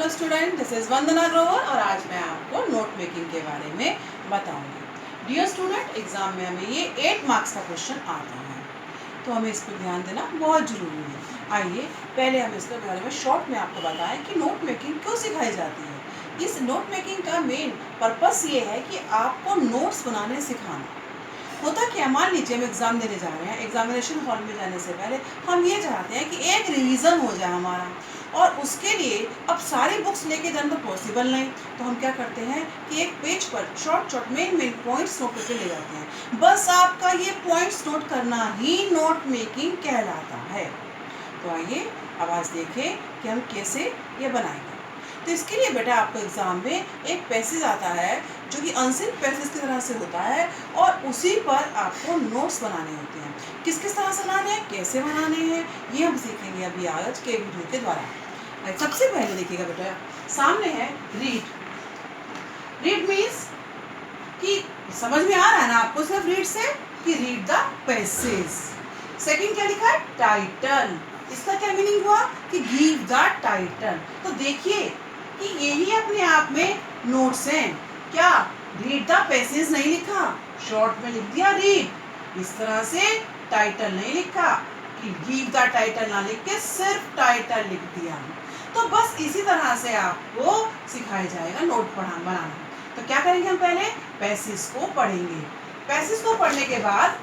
Hello student, this is वंदना ग्रोवर और आज मैं आपको नोट मेकिंग के बारे में बताऊंगी। डियर स्टूडेंट, एग्ज़ाम में हमें ये 8 मार्क्स का क्वेश्चन आता है, तो हमें इस पर ध्यान देना बहुत ज़रूरी है। आइए पहले हम इसके बारे में शॉर्ट में आपको बताएं कि नोट मेकिंग क्यों सिखाई जाती है। इस नोट मेकिंग का मेन पर्पस ये है कि आपको नोट्स बनाने सिखाना। होता क्या, मान लीजिए हम एग्ज़ाम देने जा रहे हैं, एग्जामिनेशन हॉल में जाने से पहले हम ये चाहते हैं कि एक रिवीजन हो जाए हमारा, और उसके लिए अब सारी बुक्स लेके जाना तो पॉसिबल नहीं, तो हम क्या करते हैं कि एक पेज पर शॉर्ट मेन पॉइंट्स नोट करके ले जाते हैं। बस आपका ये पॉइंट्स नोट करना ही नोट मेकिंग कहलाता है। तो आइए अब आज देखें कि हम कैसे ये बनाएंगे। तो इसके लिए बेटा आपको एग्ज़ाम में एक पैसेज आता है जो कि अनसीन पैसेज की तरह से होता है, और उसी पर आपको नोट्स बनाने होते हैं। किस किस तरह से बनाने हैं, कैसे बनाने हैं, ये हम सीखेंगे अभी आज के वीडियो के द्वारा। सबसे पहले देखिएगा बेटा, सामने है रीड। रीड मीन्स कि समझ में आ रहा है ना आपको सिर्फ रीड से, कि रीड द पैसेज। सेकंड क्या लिखा है, टाइटल। इसका क्या मीनिंग हुआ कि गिव द टाइटल। तो देखिए कि यही अपने आप में नोट्स हैं। क्या रीड द पैसेज नहीं लिखा, शॉर्ट में लिख दिया रीड। इस तरह से टाइटल नहीं लिखा कि गिव द टाइटल ना लिख के सिर्फ टाइटल लिख दिया। तो बस इसी तरह से आपको सिखाया जाएगा नोट बनाना। तो क्या करेंगे, हम पहले पैसेज को पढ़ेंगे। पैसेज को पढ़ने के बाद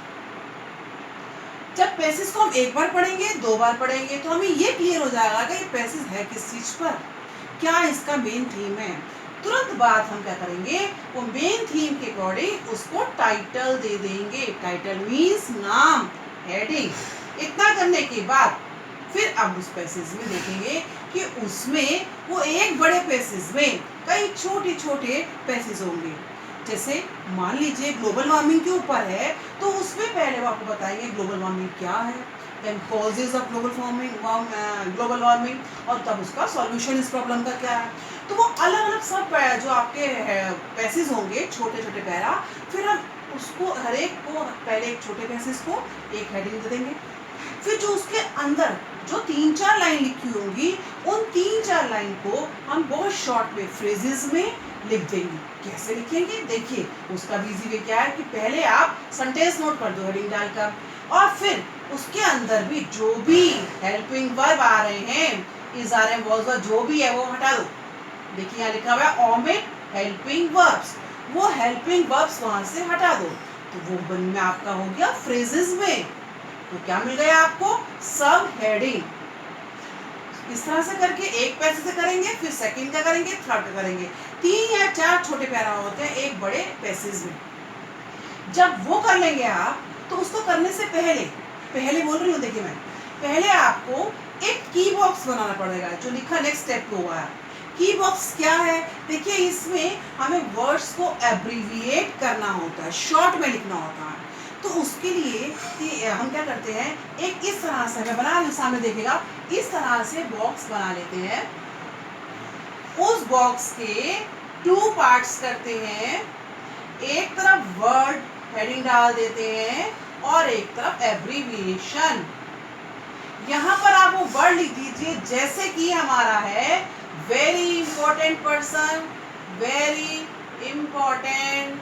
जब पैसेज को हम एक बार पढ़ेंगे, 2 बार पढ़ेंगे, तो हमें ये क्लियर हो जाएगा कि ये पैसेज है किस चीज पर, क्या इसका मेन थीम है। तुरंत बाद हम क्या करेंगे, वो मेन थीम के अकॉर्डिंग उसको टाइटल दे देंगे। टाइटल मीन्स नाम, हेडिंग। इतना करने के बाद फिर अब उस पैसेज में देखेंगे कि उसमें वो एक बड़े पैसेज में कई छोटे छोटे पैसेज होंगे। जैसे मान लीजिए ग्लोबल वार्मिंग के ऊपर है, तो उसमें पहले वो आपको बताएंगे ग्लोबल वार्मिंग क्या है, then causes of global warming, और तब उसका सॉल्यूशन इस प्रॉब्लम का क्या है। तो वो अलग अलग सब जो आपके पैसेज होंगे, छोटे छोटे पैरा, फिर हम उसको हर एक को पहले एक छोटे पैसेज को एक हेडिंग दे देंगे। फिर जो उसके अंदर जो 3-4 लाइन लिखी होंगी, उन 3-4 लाइन को हम बहुत शॉर्ट में फ्रेजेस में लिख देंगे। कैसे लिखेंगे, देखिए उसका भी इजी वे क्या है कि पहले आप सेंटेंस नोट कर दो हेडिंग डालकर, और फिर उसके अंदर भी जो भी हेल्पिंग वर्ब आ रहे हैं, इज आ रहे हैं, वाज, जो भी है वो हटा दो। देखिए यहाँ लिखा हुआ है ओमिट हेल्पिंग वर्ब्स, वो हेल्पिंग वर्ब्स वहां से हटा दो, तो वो बन में आपका हो गया फ्रेजेस में। तो क्या मिल गया आपको, सब हेडिंग। इस तरह से करके एक पैसे से करेंगे, फिर सेकंड का करेंगे, थर्ड का करेंगे। 3 या 4 छोटे पैरा होते हैं एक बड़े पैसेज में। जब वो कर लेंगे आप, तो उसको करने से पहले बोल रही हूँ, देखिए मैं पहले आपको एक की बॉक्स बनाना पड़ेगा, जो लिखा नेक्स्ट स्टेप पे हुआ है। की बॉक्स क्या है, देखिए इसमें हमें वर्ड्स को एब्रीविएट करना होता है, शॉर्ट में लिखना होता है। तो उसके लिए हम क्या करते हैं, एक इस तरह से मैं बना रही, सामने देखिएगा, इस तरह से बॉक्स बना लेते हैं। उस बॉक्स के 2 पार्ट्स करते हैं, एक तरफ वर्ड हेडिंग डाल देते हैं और एक तरफ एब्रीविएशन। यहाँ पर आप वो वर्ड लिख दीजिए, जैसे कि हमारा है very important person, very important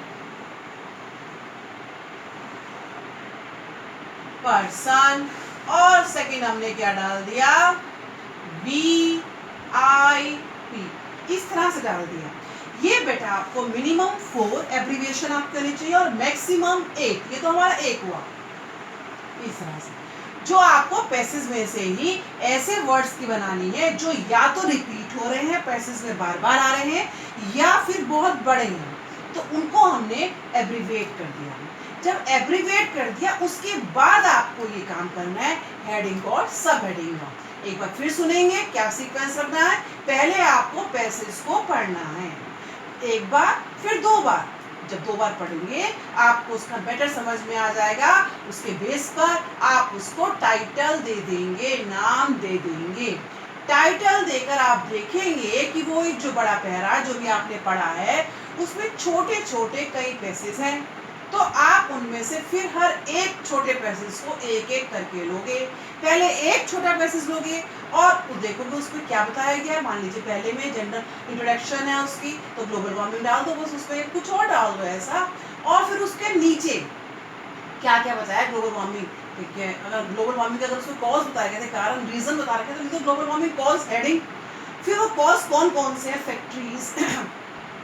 person, और सेकंड हमने क्या डाल दिया, VIP, इस तरह से डाल दिया। ये बेटा आपको मिनिमम 4 एब्रीविएशन आप करनी चाहिए और मैक्सिमम 8, ये तो हमारा 1 हुआ। इस तरह से जो आपको पैसेज में से ही ऐसे वर्ड्स की बनानी है जो या तो रिपीट हो रहे हैं, पैसेज में बार बार आ रहे हैं, या फिर बहुत बड़े हैं, तो उनको हमने एब्रीविएट कर दिया। जब एब्रीविएट कर दिया, उसके बाद आपको ये काम करना है हेडिंग और सब हेडिंग का। एक बार फिर सुनेंगे क्या सीक्वेंस रखना है। पहले आपको पैसेज को पढ़ना है एक बार, फिर 2 बार। जब 2 बार पढ़ेंगे आपको उसका बेटर समझ में आ जाएगा। उसके बेस पर आप उसको टाइटल दे देंगे, नाम दे देंगे। टाइटल देकर आप देखेंगे कि वो एक जो बड़ा पैरा जो भी आपने पढ़ा है, उसमें छोटे छोटे कई पैसेज हैं। तो आप उनमें से फिर हर एक छोटे पैसेज को एक एक करके लोगे। पहले एक छोटा पैसेज लोगे और देखोगे उस पर क्या बताया गया। मान लीजिए पहले में जनरल इंट्रोडक्शन है उसकी, तो ग्लोबल वार्मिंग डाल दो, बस उसमें कुछ और डाल दो ऐसा। और फिर उसके नीचे क्या क्या बताया ग्लोबल वार्मिंग, ठीक है। अगर ग्लोबल वार्मिंग का अगर उसको कॉज बताया गया थे, कारण रीजन बता रखे थे, तो ग्लोबल वार्मिंग कॉज हेडिंग। फिर वो कॉज कौन कौन से हैं, फैक्ट्रीज,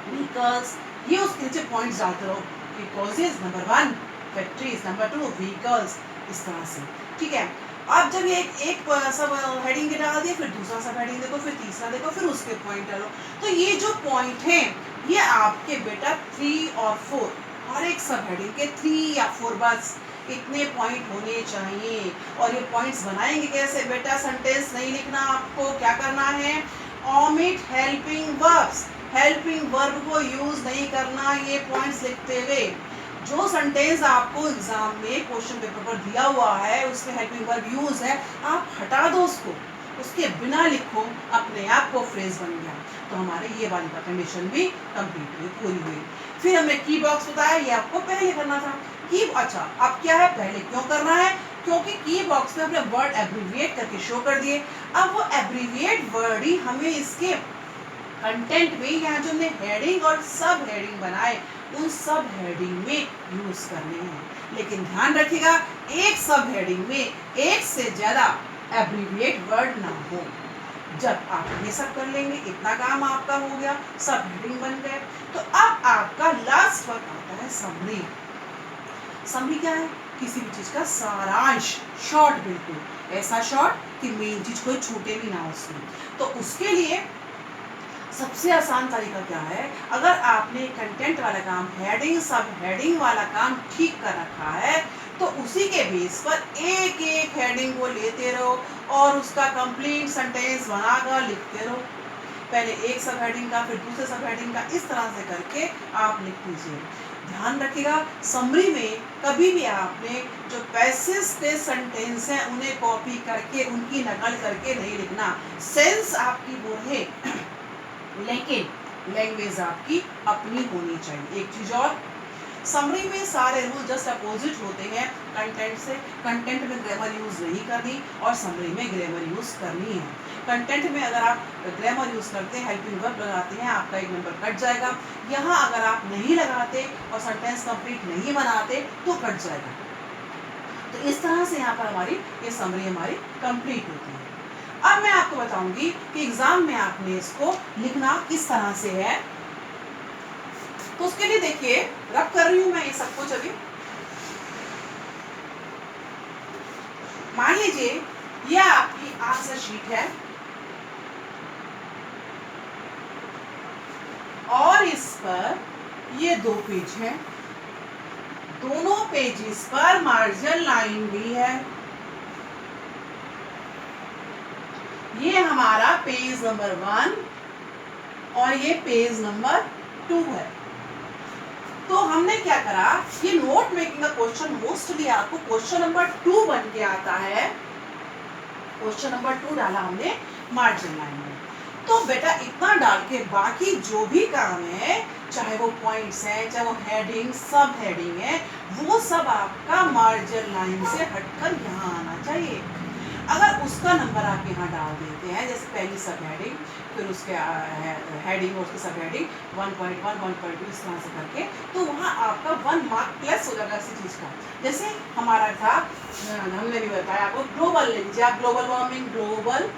व्हीकल्स, ये उसके नीचे पॉइंट्स डालते रहो कि causes number 1 factories, number 2 vehicles, इस तरह से, ठीक है। अब जब ये एक सब हेडिंग के डाल दिए, फिर दूसरा सब हेडिंग देखो, फिर तीसरा देखो, फिर उसके पॉइंट डालो। तो ये जो पॉइंट हैं ये आपके बेटा 3 और 4, हर एक सब हेडिंग के 3 या 4 बस इतने पॉइंट होने चाहिए। और ये पॉइंट्स बनाएंगे कैसे बेटा, सेंटेंस नहीं लिखना आपको, क्या करना है, omit helping verbs, helping verb को यूज नहीं करना ये पॉइंट्स लिखते हुए। जो सेंटेंस आपको एग्जाम में क्वेश्चन पेपर पर दिया हुआ है उसमें हेल्पिंग वर्ब यूज है, आप हटा दो उसको, उसके बिना लिखो, अपने आप को फ्रेज बन गया। तो हमारे ये वाली कंडीशन भी कंप्लीट हुई, पूरी हुई। फिर हमने की बॉक्स बताया, ये आपको पहले करना था। की अच्छा अब क्या है, पहले क्यों करना है, क्योंकि की बॉक्स में अपने वर्ड एब्रीविएट करके शो कर दिए। अब वो एब्रीविएट वर्ड ही हमें इसके कंटेंट में, यहाँ जो हमने हेडिंग और सब हेडिंग बनाए उन सब हेडिंग में यूज करने हैं। लेकिन ध्यान रखिएगा एक सब हेडिंग में एक से ज्यादा एब्रीविएट वर्ड ना हो। जब आप ये सब कर लेंगे, इतना काम आपका हो गया, सब हेडिंग बन गए, तो अब आपका लास्ट वर्ड आता है समरी। समरी क्या है, किसी भी चीज का सारांश, शॉर्ट, बिल्कुल ऐसा शॉर्ट कि मेन चीज कोई छूटे भी ना उसमें। तो उसके लिए सबसे आसान तरीका क्या है, अगर आपने कंटेंट वाला काम, हेडिंग सब हेडिंग वाला काम ठीक कर रखा है, तो उसी के बेस पर एक एक हेडिंग को लेते रहो और उसका कंप्लीट सेंटेंस बनाकर लिखते रहो। पहले एक सब हेडिंग का, फिर दूसरे सब हेडिंग का, इस तरह से करके आप लिख लीजिए। ध्यान रखिएगा समरी में कभी भी आपने जो पैसेज के सेंटेंस हैं उन्हें कॉपी करके उनकी नकल करके नहीं लिखना। सेंस आपकी वो है लेकिन लैंग्वेज आपकी अपनी होनी चाहिए। एक चीज और, समरी में सारे रूल जस्ट अपोजिट होते हैं कंटेंट से। कंटेंट में ग्रामर यूज नहीं करनी और समरी में ग्रामर यूज करनी है। कंटेंट में अगर आप ग्रामर यूज करते हैं, हेल्पिंग वर्ब लगाते हैं, आपका एक नंबर कट जाएगा। यहाँ अगर आप नहीं लगाते और सेंटेंस कंप्लीट नहीं बनाते तो कट जाएगा। तो इस तरह से यहाँ पर हमारी ये समरी हमारी कंप्लीट होती है। अब मैं आपको बताऊंगी कि एग्जाम में आपने इसको लिखना किस तरह से है। तो उसके लिए देखिए, रब कर रही हूं मैं ये सब कुछ अभी। मान लीजिए ये आपकी आंसर शीट है और इस पर ये 2 पेज हैं, दोनों पेजेस पर मार्जिनल लाइन भी है। ये हमारा पेज नंबर 1 और ये पेज नंबर 2 है। तो हमने क्या करा, ये नोट मेकिंग का क्वेश्चन मोस्टली आपको क्वेश्चन नंबर 2 बन के आता है। क्वेश्चन नंबर 2 डाला हमने मार्जिन लाइन में। तो बेटा इतना डाल के बाकी जो भी काम है, चाहे वो पॉइंट्स है, चाहे वो हेडिंग, सब हेडिंग है, वो सब आपका मार्जिन लाइन से हटकर यहाँ आना चाहिए। अगर उसका नंबर आप यहाँ डाल देते हैं, जैसे पहली सब हेडिंग, फिर उसके हेडिंग और उसकी सब हेडिंग 1.1, 1.2 इस तरह से करके, तो वहाँ आपका 1 मार्क प्लस हो जाएगा इसी चीज़ का। जैसे हमारा था, हमने भी बताया आपको, ग्लोबल ले लीजिए आप, ग्लोबल वार्मिंग, ग्लोबल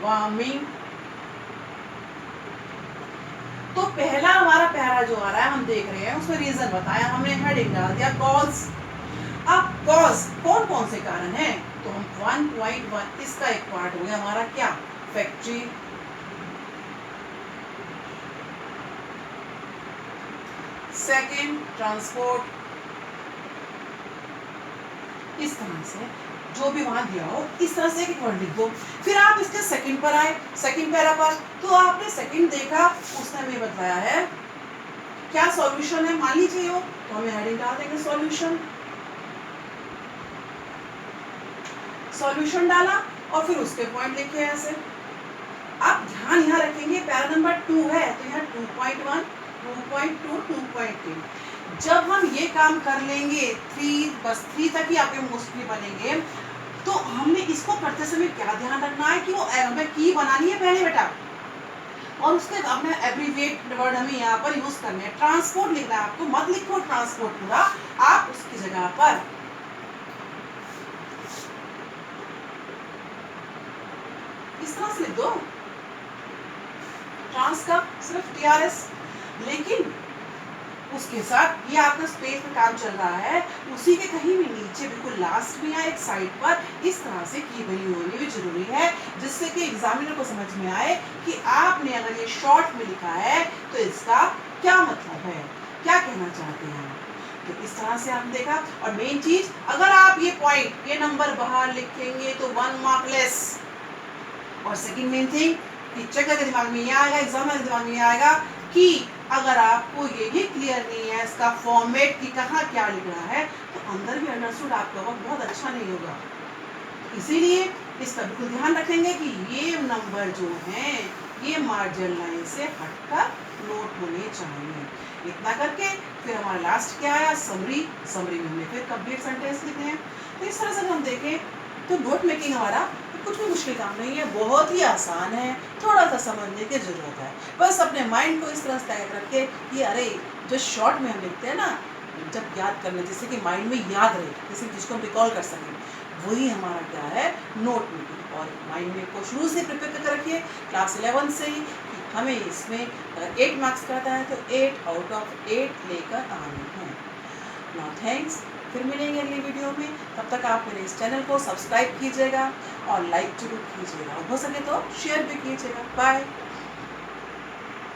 वार्मिंग। तो पहला हमारा पैरा जो आ रहा है हम देख रहे हैं, उसमें रीजन बताया हमने, हेडिंग डाल दिया कॉज। अब कॉज कौन कौन से कारण हैं, तो हम 1.1 इसका एक पार्ट हो गया हमारा क्या, फैक्ट्री। Second transport. इस तरह से जो भी वहां दिया हो इस तरह से एक वर्ड लिख दो। फिर आप इसके सेकंड पर आए, सेकंड पैरा पर, तो आपने सेकंड देखा, उसने हमें बताया है क्या सॉल्यूशन है, मान लीजिए हो, तो हमें हेडिंग डाल देंगे सॉल्यूशन। सॉल्यूशन डाला और फिर उसके पॉइंट लिखे ऐसे। आप ध्यान यहाँ रखेंगे पैरा नंबर 2 है, तो यहाँ 2.1, 2.2, 2.3। जब हम ये काम कर लेंगे 3, बस 3 तक ही आपके मोस्टली बनेंगे, तो हमने इसको करते समय क्या ध्यान रखना है कि वो हमें की बनानी है पहले बेटा, और उसके अपने एब्रीविएट वर्ड हमें यहाँ पर यूज करने हैं। ट्रांसपोर्ट लिखना है आपको, मत लिखो ट्रांसपोर्ट पूरा, आप उसकी जगह पर इस तरह से लिख दो, ट्रांस का सिर्फ TRS, लेकिन उसके साथ ये आपका स्पेस में काम चल रहा है, उसी के कहीं भी नीचे बिल्कुल लास्ट में या एक साइड पर इस तरह से की बनी होनी भी जरूरी है, जिससे कि एग्जामिनर को समझ में आए कि आपने अगर ये शॉर्ट में लिखा है तो इसका क्या मतलब है, क्या कहना चाहते हैं। तो इस तरह से आपने देखा। और मेन चीज, अगर आप ये पॉइंट, ये नंबर बाहर लिखेंगे तो 1 मार्क लेस। और सेकंड मेन थिंग कि चेकर के दिमाग में ये आएगा, एग्जामिनर के दिमाग में ये आएगा कि अगर आपको ये भी क्लियर नहीं है इसका फॉर्मेट कि कहाँ क्या लिख रहा है, तो अंदर भी अंडरस्टूड आपका वर्क बहुत अच्छा नहीं होगा। इसीलिए इसका बिल्कुल ध्यान रखेंगे कि ये नंबर जो हैं ये मार्जिन लाइन से हटकर नोट होने चाहिए। इतना करके फिर हमारा लास्ट क्या आया, समरी। समरी में हमने फिर कंप्लीट सेंटेंस लिखे हैं। तो इस तरह से अगर हम देखें तो नोट मेकिंग हमारा कुछ भी मुश्किल काम नहीं है, बहुत ही आसान है, थोड़ा सा समझने की जरूरत है। बस अपने माइंड को इस तरह से तैयार रखे कि अरे जो शॉर्ट में हम लिखते हैं ना, जब याद करना, जिससे कि माइंड में याद रहे, जैसे जिसको हम रिकॉल कर सकें, वही हमारा क्या है, नोट मेकिंग। और माइंड में को शुरू से प्रिपेयर करके रखिए, क्लास 11 से ही, कि हमें इसमें 8 मार्क्स का आता है तो 8 आउट ऑफ 8 लेकर आने हैं। नाउ थैंक्स, फिर मिलेंगे अगली वीडियो में। तब तक आप मेरे इस चैनल को सब्सक्राइब कीजिएगा और लाइक जरूर कीजिएगा, और हो सके तो शेयर भी कीजिएगा। बाय।